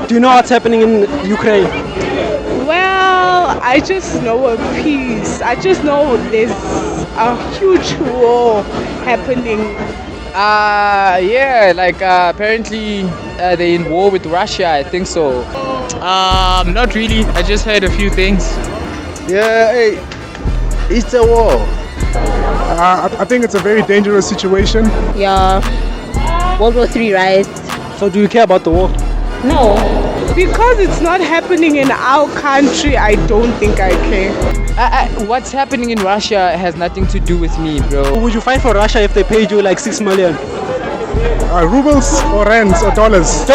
Do you know what's happening in Ukraine? Well, I just know a piece. I just know there's a huge war happening. Yeah, like apparently they're in war with Russia. I think so. Not really. I just heard a few things. Yeah, hey, it's a war. I think it's a very dangerous situation. Yeah, World War III, right? So do you care about the war? No. Because it's not happening in our country, I don't think I care. What's happening in Russia has nothing to do with me, bro. Would you fight for Russia if they paid you like 6 million? Rubles or rands or dollars?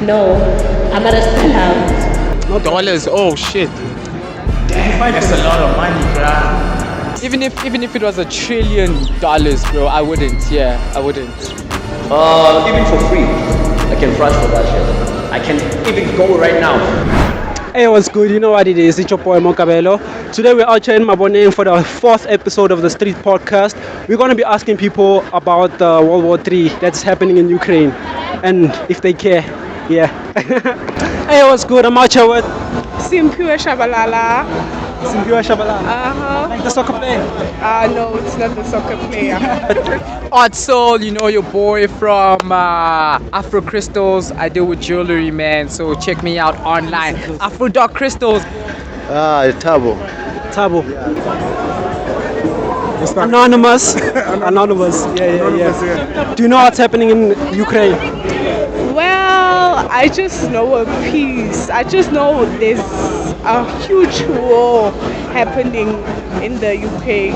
No, I'm not a sellout. Dollars? Oh shit. That's a lot of money, bruh. Even if it was $1 trillion, bro, I wouldn't. Yeah, I wouldn't. Even for free, I can fight for Russia. I can even go right now. Hey, what's good? You know what it is? It's your boy Mokabelo. Today we're out here in Maboneng for the 4th episode of the Street Podcast. We're going to be asking people about the World War III that's happening in Ukraine and if they care. Yeah. Hey, what's good? I'm out here with Simpiwe Shabalala. Simpiwe Shabalala. Uh-huh. The soccer player. No, it's not the soccer player. Odd Soul, you know, your boy from Afro Crystals. I deal with jewelry, man, so check me out online. Afro Dark Crystals. Tabo. Tabo. It's not- Anonymous. Anonymous. Yeah. Do you know what's happening in Ukraine? Well, I just know a piece. I just know there's a huge war happening in the Ukraine.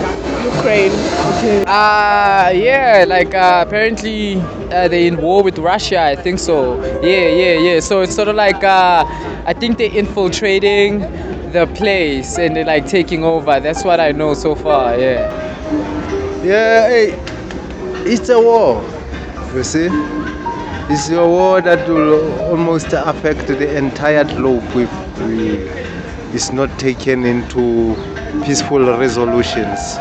Yeah, like apparently they're in war with Russia. I think so. Yeah. So it's sort of like I think they're infiltrating the place and they're like taking over. That's what I know so far. Yeah. Yeah, hey, it's a war. You see? It's a war that will almost affect the entire globe if it's not taken into peaceful resolutions.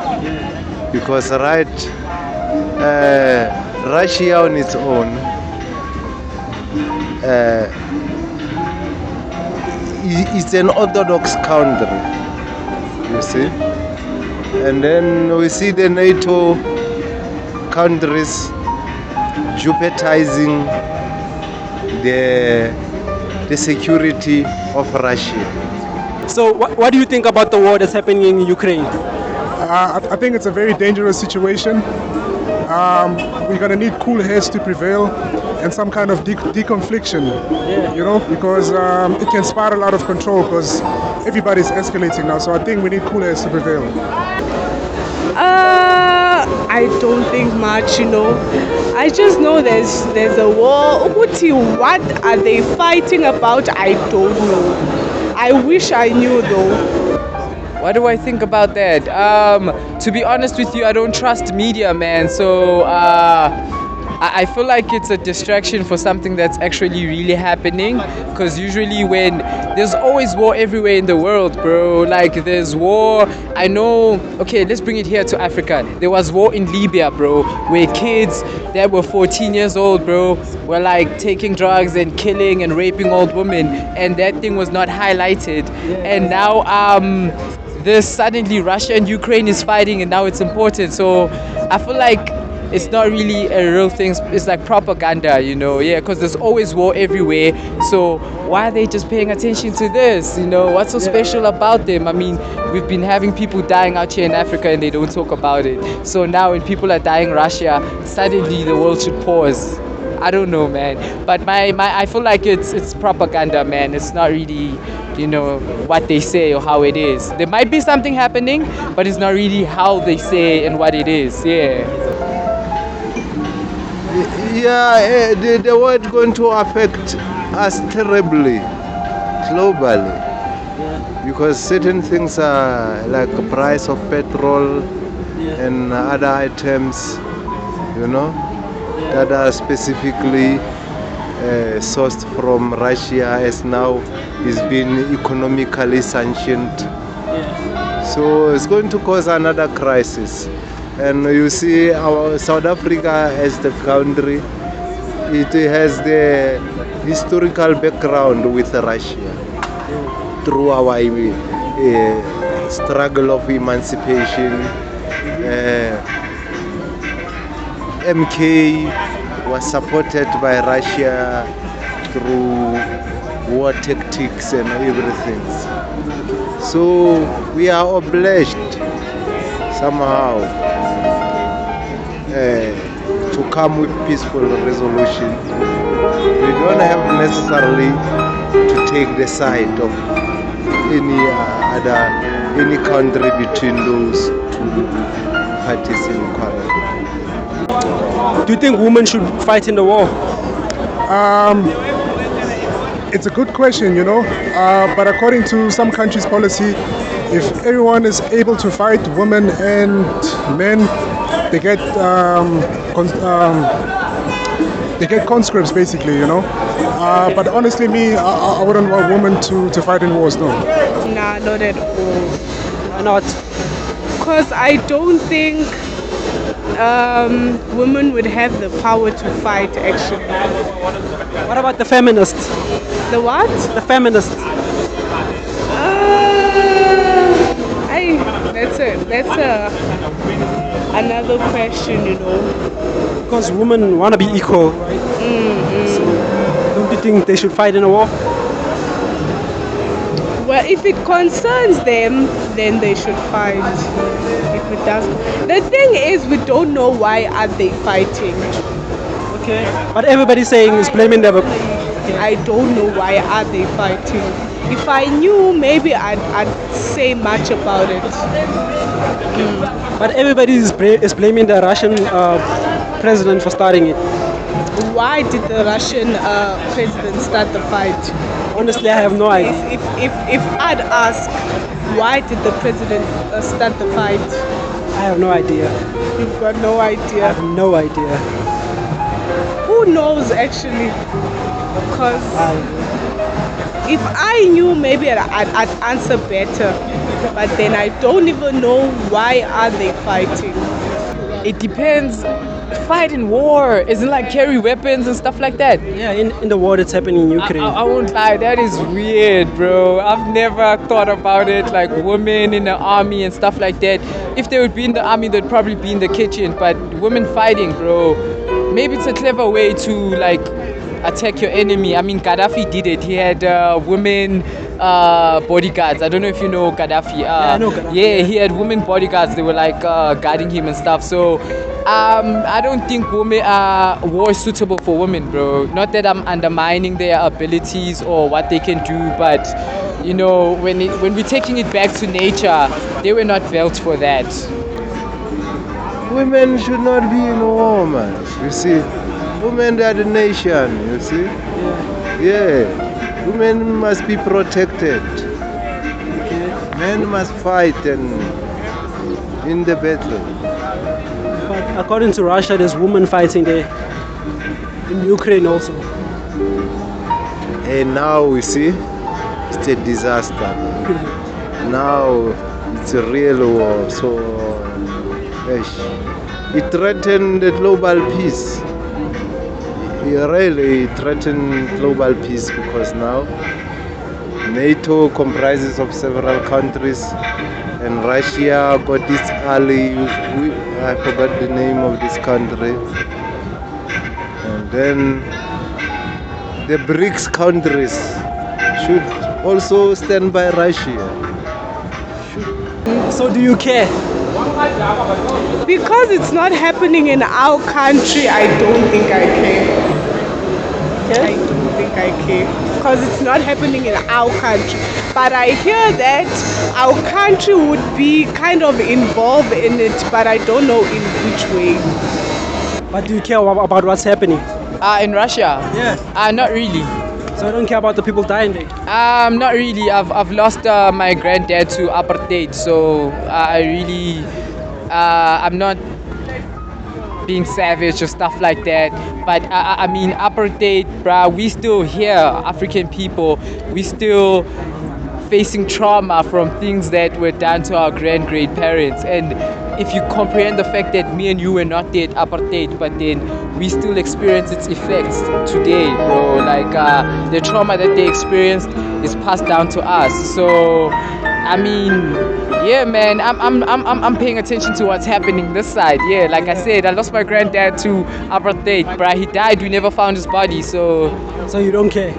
Because Russia on its own it's an orthodox country, you see. And then we see the NATO countries jeopardizing the security of Russia. So what do you think about the war that's happening in Ukraine? I think it's a very dangerous situation. We're going to need cool heads to prevail and some kind of deconfliction, you know, because it can spiral out of control because everybody's escalating now. So I think we need cool heads to prevail. I don't think much, you know. I just know there's a war. What are they fighting about? I don't know. I wish I knew though. What do I think about that? To be honest with you, I don't trust media, man. So I feel like it's a distraction for something that's actually really happening. Because usually when there's always war everywhere in the world, bro. Like there's war. I know. Okay, let's bring it here to Africa. There was war in Libya, bro, where kids that were 14 years old, bro, were like taking drugs and killing and raping old women, and that thing was not highlighted. And now this suddenly Russia and Ukraine is fighting and now it's important. So I feel like it's not really a real thing. It's like propaganda, you know. Yeah, because there's always war everywhere. So why are they just paying attention to this? You know, what's so special about them? I mean, we've been having people dying out here in Africa and they don't talk about it. So now when people are dying in Russia, suddenly the world should pause. I don't know, man. But I feel like it's propaganda, man. It's not really, you know, what they say or how it is. There might be something happening, but it's not really how they say and what it is. Yeah. Yeah, the war is going to affect us terribly, globally. Because certain things are like the price of petrol and other items, you know, that are specifically sourced from Russia as now is being economically sanctioned. So it's going to cause another crisis. And you see our South Africa as the country, it has the historical background with Russia through our struggle of emancipation. MK was supported by Russia through war tactics and everything. So we are obliged somehow to come with peaceful resolution. We don't have necessarily to take the side of any country between those two parties in quarrel. Do you think women should fight in the war? It's a good question, but according to some countries' policy, if everyone is able to fight, women and men, they get conscripts basically, But honestly, I wouldn't want women to fight in wars, no. Nah, not at all. Why not? Because I don't think women would have the power to fight, actually. What about the feminists? The what? The feminists. That's another question, Because women want to be equal, right? So, don't you think they should fight in a war? Well, if it concerns them, then they should fight. If it doesn't, the thing is, we don't know why are they fighting. Okay. But everybody's saying is blaming them. I don't know why are they fighting. If I knew, maybe I'd say much about it. But everybody is blaming the Russian president for starting it. Why did the Russian president start the fight? Honestly, I have no idea. If I'd ask, why did the president start the fight? I have no idea. You've got no I idea. have no idea. Who knows actually? Because if I knew, maybe I'd answer better. But then I don't even know why are they fighting. It depends. Fight in war isn't like carry weapons and stuff like that. Yeah, in the war that's happening in Ukraine. I won't lie, that is weird, bro. I've never thought about it, like women in the army and stuff like that. If they would be in the army, they'd probably be in the kitchen. But women fighting, bro, maybe it's a clever way to like attack your enemy. I mean, Gaddafi did it. He had women bodyguards. I don't know if you know Gaddafi. Yeah, I know Gaddafi. Yeah, he had women bodyguards. They were like guarding him and stuff. So I don't think war is suitable for women, bro. Not that I'm undermining their abilities or what they can do, but when we're taking it back to nature, they were not built for that. Women should not be in war, man. You see, women are the nation. You see, yeah. Women must be protected. Men must fight and in the battle. But according to Russia, there's women fighting there. In Ukraine also. And now we see it's a disaster. Now it's a real war. So it threatened the global peace. It really threatened global peace because now NATO comprises of several countries and Russia got its ally, I forgot the name of this country. And then the BRICS countries should also stand by Russia. So do you care? Because it's not happening in our country, I don't think I care. I don't think I care. Because it's not happening in our country. But I hear that our country would be kind of involved in it, but I don't know in which way. But do you care about what's happening? In Russia? Yeah. Not really. So you don't care about the people dying there? Not really. I've lost my granddad to apartheid, so I really I'm not being savage or stuff like that. But I mean, apartheid, bruh, we still here, African people, we still facing trauma from things that were done to our great parents, and if you comprehend the fact that me and you were not there at apartheid, but then we still experience its effects today, bro. Like the trauma that they experienced is passed down to us. So, I mean, yeah, man, I'm paying attention to what's happening this side. Yeah, like I said, I lost my granddad to apartheid, bruh. He died. We never found his body. So you don't care?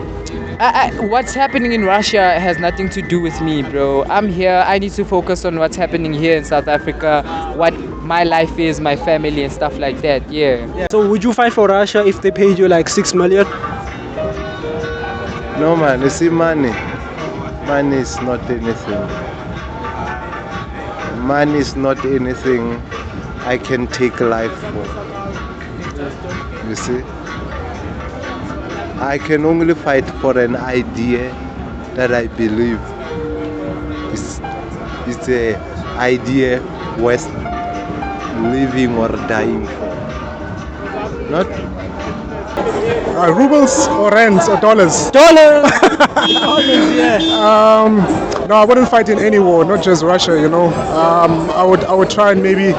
what's happening in Russia has nothing to do with me, bro. I'm here. I need to focus on what's happening here in South Africa, what my life is, my family, and stuff like that. Yeah. So would you fight for Russia if they paid you like 6 million? No, man, you see, money is not anything. Money is not anything I can take life for. You see? I can only fight for an idea that I believe it's a idea worth living or dying for. Not Rubles or rands or dollars? Dollars! Yeah. No, I wouldn't fight in any war, not just Russia. You know, I would try and maybe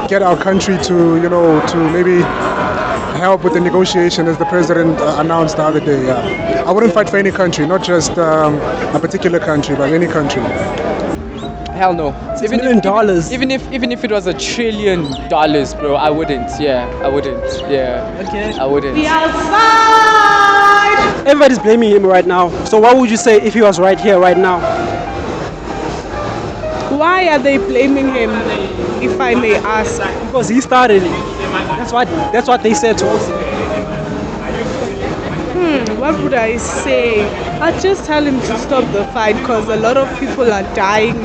get our country to, to maybe help with the negotiation, as the president announced the other day. Yeah, I wouldn't fight for any country, not just a particular country, but any country. Hell no. $6 million. Even if it was $1 trillion, bro, I wouldn't. Yeah, I wouldn't. Yeah. Okay. I wouldn't. Everybody's blaming him right now. So what would you say if he was right here, right now? Why are they blaming him, if I may ask? Because he started it. That's what they said to us. What would I say? I'd just tell him to stop the fight, because a lot of people are dying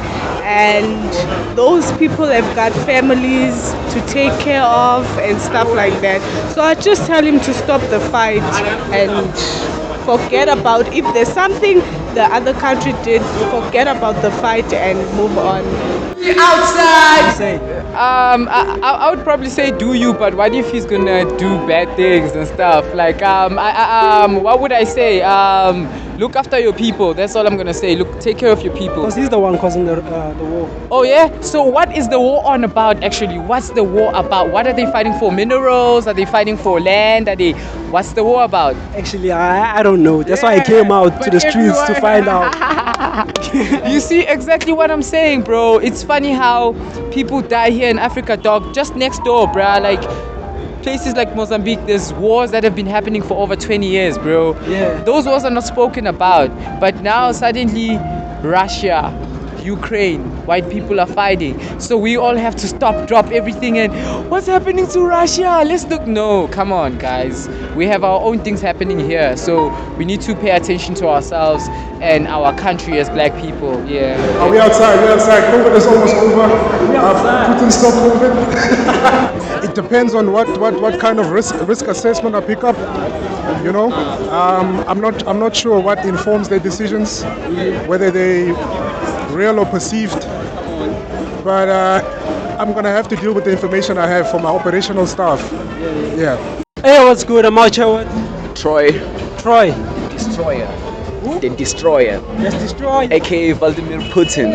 and those people have got families to take care of and stuff like that. So I'd just tell him to stop the fight and forget about, if there's something the other country did, forget about the fight and move on. Outside! I would probably say do you, but what if he's gonna do bad things and stuff? Like, what would I say? Look after your people. That's all I'm gonna say. Look, take care of your people. Because he's the one causing the war. Oh yeah? So what is the war on about actually? What's the war about? What are they fighting for? Minerals? Are they fighting for land? What's the war about? Actually, I don't know. That's why I came out to the streets to find out. You see exactly what I'm saying, bro. It's funny how people die here in Africa, dog. Just next door, bruh. Like, places like Mozambique, there's wars that have been happening for over 20 years, bro. Yeah. Those wars are not spoken about. But now suddenly Russia, Ukraine, white people are fighting. So we all have to drop everything and what's happening to Russia? Let's look. No, come on, guys. We have our own things happening here. So we need to pay attention to ourselves and our country as black people. Yeah. Are we outside? We're outside. COVID is almost over. Putin stopped COVID. It depends on what kind of risk assessment I pick up. You know, I'm not sure what informs their decisions, whether they real or perceived. But I'm gonna have to deal with the information I have from my operational staff. Yeah. Hey, what's good? I'm out here with Troy. Troy. Destroyer. The Destroyer. Let's destroy. AKA Vladimir Putin.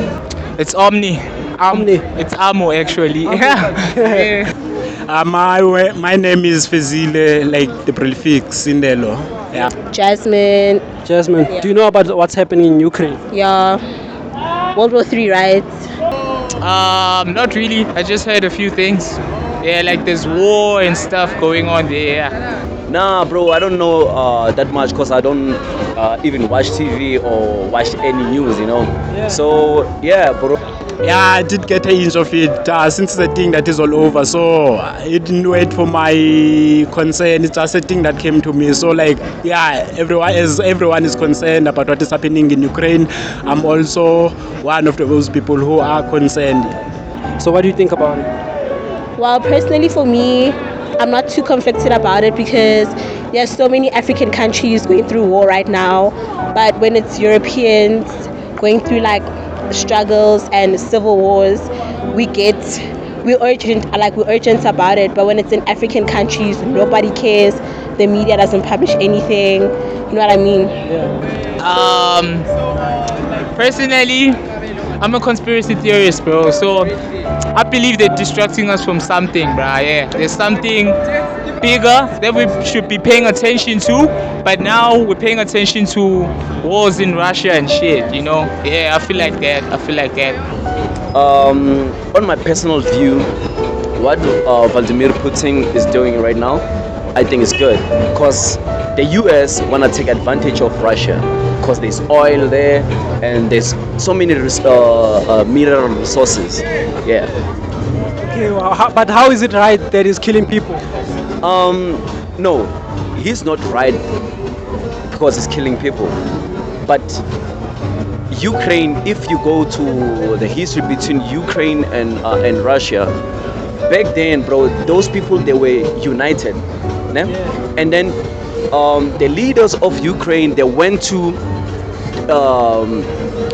It's Omni. Omni. It's Amo actually. Yeah. My name is Fezile, like the prefix Sindelo. Yeah. Jasmine. Jasmine, do you know about what's happening in Ukraine? Yeah. World War III, right? Not really. I just heard a few things. Yeah, like there's war and stuff going on there. Nah, bro, I don't know that much because I don't even watch TV or watch any news, you know. Yeah. So, yeah, bro. Yeah, I did get a hint of it since it's a thing that is all over. So it didn't wait for my concern. It's just a thing that came to me. So like, yeah, everyone is concerned about what is happening in Ukraine. I'm also one of those people who are concerned. So what do you think about it? Well, personally for me, I'm not too conflicted about it because there's so many African countries going through war right now. But when it's Europeans going through like struggles and civil wars, we're urgent about it. But when it's in African countries, nobody cares. The media doesn't publish anything. You know what I mean? Personally, I'm a conspiracy theorist, bro. So I believe they're distracting us from something, bro. Yeah, there's something bigger that we should be paying attention to. But now we're paying attention to wars in Russia and shit. You know? Yeah, I feel like that. On my personal view, what Vladimir Putin is doing right now, I think is good because the US want to take advantage of Russia because there's oil there and there's so many mineral resources. Yeah. Okay, well, but how is it right that he's killing people? No, he's not right because he's killing people. But Ukraine, if you go to the history between Ukraine and Russia, back then, bro, those people, they were united. Ne? And then the leaders of Ukraine, they went to,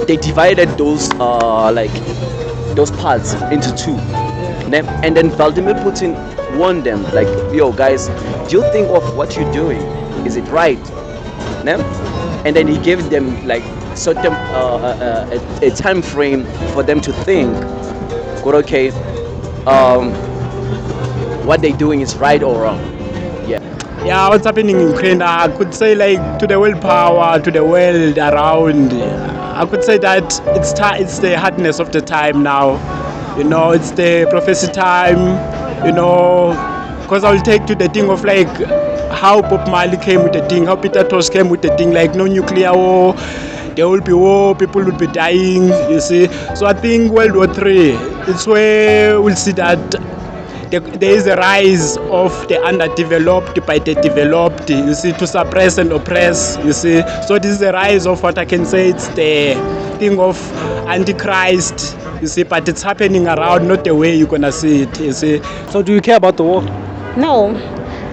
they divided those those parts into two. Ne? And then Vladimir Putin warned them, like, yo guys, do you think of what you're doing? Is it right? Ne? And then he gave them like certain a time frame for them to think, good, okay, what they're doing is right or wrong. Yeah, what's happening in Ukraine, I could say, like, to the world power, to the world around, I could say that it's the hardness of the time now. You know, it's the prophecy time, you know, because I'll take to the thing of, like, how Bob Marley came with the thing, how Peter Tosh came with the thing, like, no nuclear war, there will be war, people will be dying, you see. So I think World War III, it's where we'll see that there is a rise of the underdeveloped by the developed, you see, to suppress and oppress, you see. So this is the rise of what I can say, it's the thing of Antichrist, you see, but it's happening around, not the way you're gonna see it, you see. So do you care about the war? No,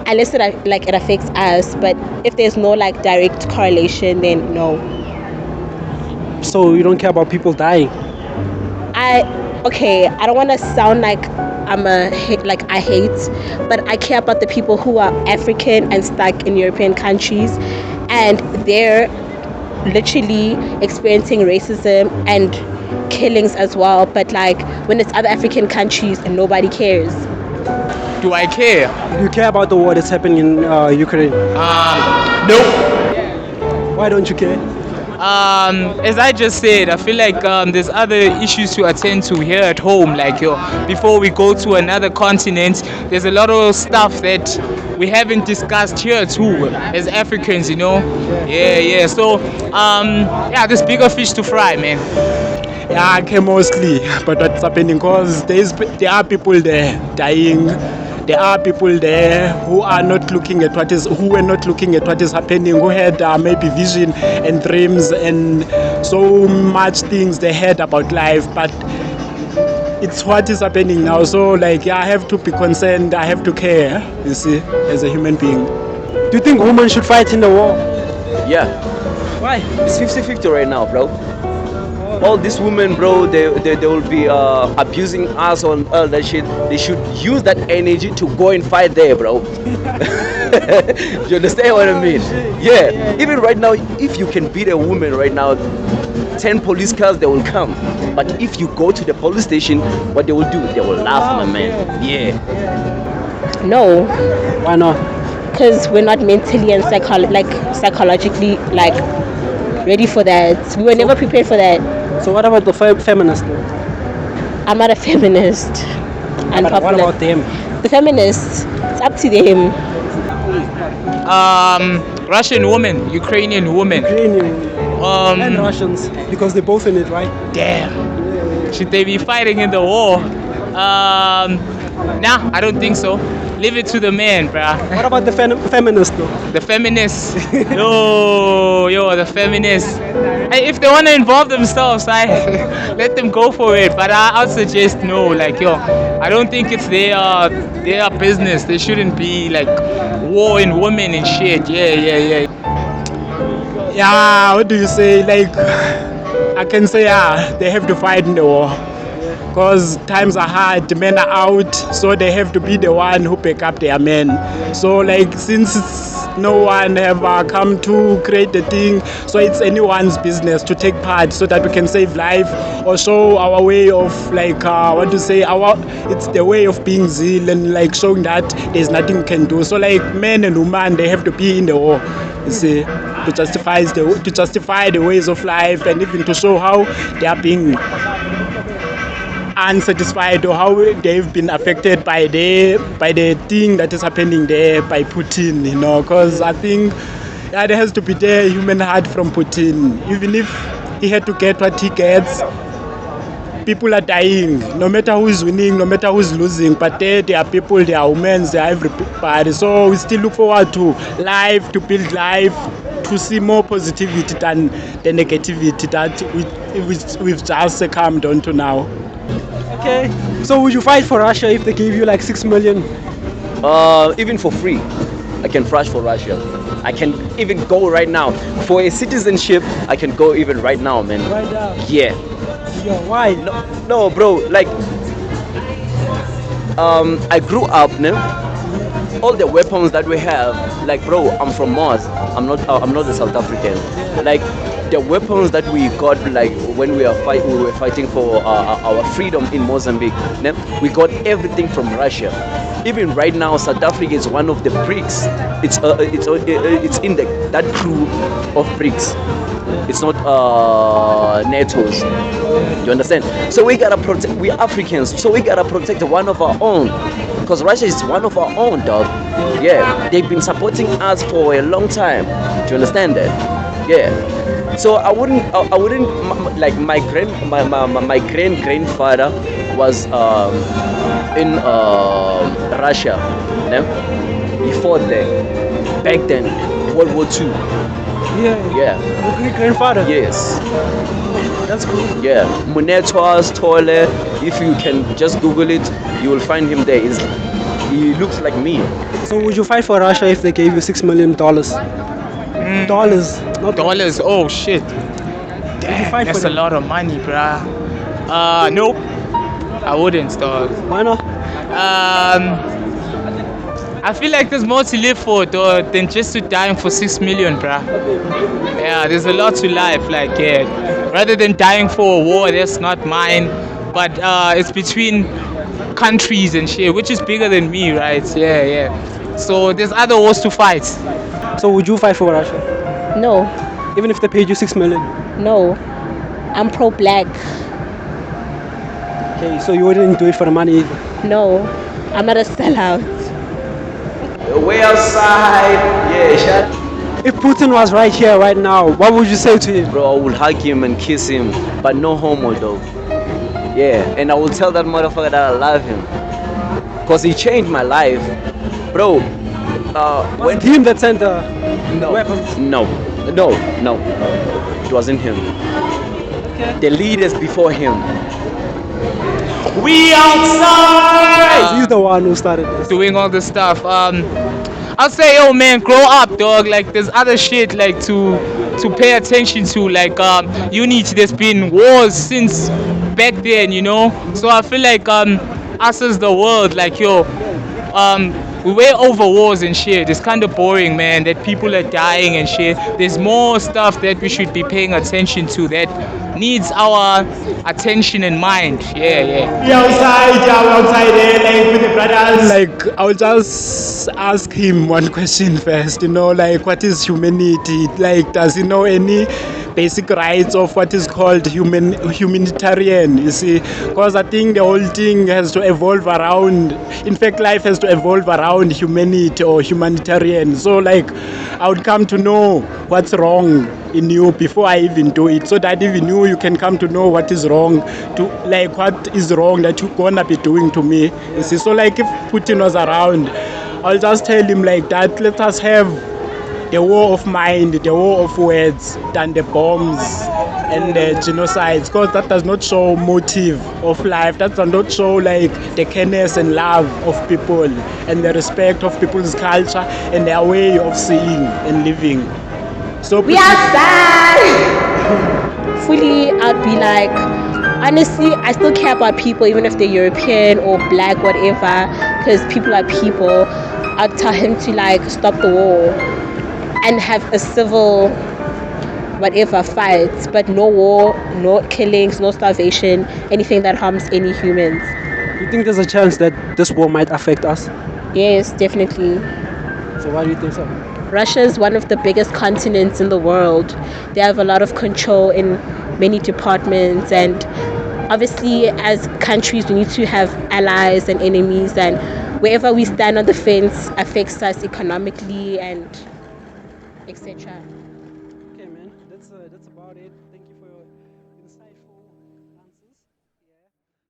unless it affects us. But if there's no like direct correlation, then no. So you don't care about people dying? I don't want to sound like I hate, but I care about the people who are African and stuck in European countries, and they're literally experiencing racism and killings as well. But like when it's other African countries and nobody cares. Do I care? Do you care about the war that's happening in Ukraine? No. Why don't you care? As I just said, I feel like there's other issues to attend to here at home. Like, before we go to another continent, there's a lot of stuff that we haven't discussed here too, as Africans, you know. Yeah. So, there's bigger fish to fry, man. Yeah, okay, mostly. But what's happening? Because there are people there dying. There are people there who were not looking at what is happening, who had maybe vision and dreams and so much things they had about life, but it's what is happening now. So like, I have to be concerned, I have to care, you see, as a human being. Do you think women should fight in the war? Yeah. Why? It's 50-50 right now, bro. All these women, bro, they will be abusing us on all that shit. They should use that energy to go and fight there, bro. You understand what I mean? Yeah. Even right now, if you can beat a woman right now, 10 police cars, they will come. But if you go to the police station, what they will do? They will laugh, my man. Yeah. No. Why not? Because we're not mentally and psychologically ready for that. We were never prepared for that. So what about the feminists? I'm not a feminist. But what about them? The feminists, it's up to them. Russian women, Ukrainian women. And Russians, because they're both in it, right? Damn. Should they be fighting in the war? Nah, I don't think so. Leave it to the man, bruh. What about the feminists, though? The feminists. Yo, the feminists. Hey, if they want to involve themselves, let them go for it. But I would suggest no. Like, I don't think it's their business. They shouldn't be like warring women and shit. Yeah. Yeah, what do you say? Like, I can say, they have to fight in the war. Because times are hard, the men are out, so they have to be the one who pick up their men. So like, since it's no one have come to create the thing. So it's anyone's business to take part so that we can save life or show our way of it's the way of being zeal and like showing that there's nothing we can do. So like men and women, they have to be in the war, you see, to justify the ways of life and even to show how they are being unsatisfied or how they've been affected by the thing that is happening there by Putin, you know, because I think there has to be the human heart from Putin. Even if he had to get what he gets, people are dying, no matter who's winning, no matter who's losing, but there are people, there are women, there are everybody. So we still look forward to life, to build life, to see more positivity than the negativity that we've just succumbed onto now. Okay. So would you fight for Russia if they gave you like 6 million? Even for free, I can rush for Russia. I can even go right now for a citizenship. I can go even right now, man. Right now? Yeah. Yeah, why? No, bro. Like, I grew up, no. All the weapons that we have, like, bro, I'm from Mars. I'm not a South African. Like, the weapons that we got, like when we were fighting for our freedom in Mozambique, ne? We got everything from Russia. Even right now, South Africa is one of the BRICS. It's in that crew of BRICS. It's not NATO's. You understand? So we gotta protect. We are Africans, so we gotta protect one of our own. Because Russia is one of our own, dog. Yeah, they've been supporting us for a long time. Do you understand that? Yeah. So I wouldn't like my grandfather was in Russia. No? He fought there back then, World War II. Yeah. Yeah. Your grandfather? Yes. That's cool. Yeah. Munetwas Tole. If you can just Google it, you will find him there. He looks like me. So would you fight for Russia if they gave you $6 million? Dollars, not Dollars? Oh shit. fight That's for a them? lot of money, bruh. Nope. I wouldn't, dog. Why not? I feel like there's more to live for, dog, than just to dying for 6 million, bruh. Yeah, there's a lot to life, like, yeah. Rather than dying for a war, that's not mine. But it's between countries and shit, which is bigger than me, right? Yeah. So there's other wars to fight. So would you fight for Russia? No, Even if they paid you 6 million? no. I'm pro-black. Okay, so you wouldn't do it for the money either? No, I'm not a sellout. Way outside. Yeah, shut. If Putin was right here, right now, what would you say to him? Bro, I will hug him and kiss him, but no homo though. Yeah, and I will tell that motherfucker that I love him, cause he changed my life, bro. Was it him that sent the weapons? No, it wasn't him. The leaders before him. We outside! He's the one who started this. Doing all this stuff. I'll say, yo man, grow up, dog. Like there's other shit like to pay attention to. Like unity, there's been wars since back then, you know. So I feel like us as the world, like yo, we way over wars and shit. It's kind of boring, man, that people are dying and shit. There's more stuff that we should be paying attention to that needs our attention and mind. Yeah. Yeah, outside there, like with the brothers. Like, I'll just ask him one question first, you know, like, what is humanity? Like, does he know any basic rights of what is called humanitarian, you see? Because I think the whole thing has to evolve around, in fact, life has to evolve around humanity or humanitarian. So, like, I would come to know what's wrong in you before I even do it, so that even you can come to know what is wrong, to like what is wrong that you're gonna be doing to me, you see. So like if Putin was around, I'll just tell him like that, let us have the war of mind, the war of words, than the bombs and the genocides, because that does not show motive of life, that does not show like the kindness and love of people and the respect of people's culture and their way of seeing and living. So We outside! Fully, I'd be like, honestly, I still care about people, even if they're European or black, whatever, because people are people. I'd tell him to like stop the war. and have a civil whatever fights, but no war, no killings, no starvation, anything that harms any humans. You think there's a chance that this war might affect us? Yes, definitely. So why do you think so? Russia is one of the biggest continents in the world. They have a lot of control in many departments, and obviously as countries we need to have allies and enemies, and wherever we stand on the fence affects us economically and etc. Okay, man. That's about it. Thank you.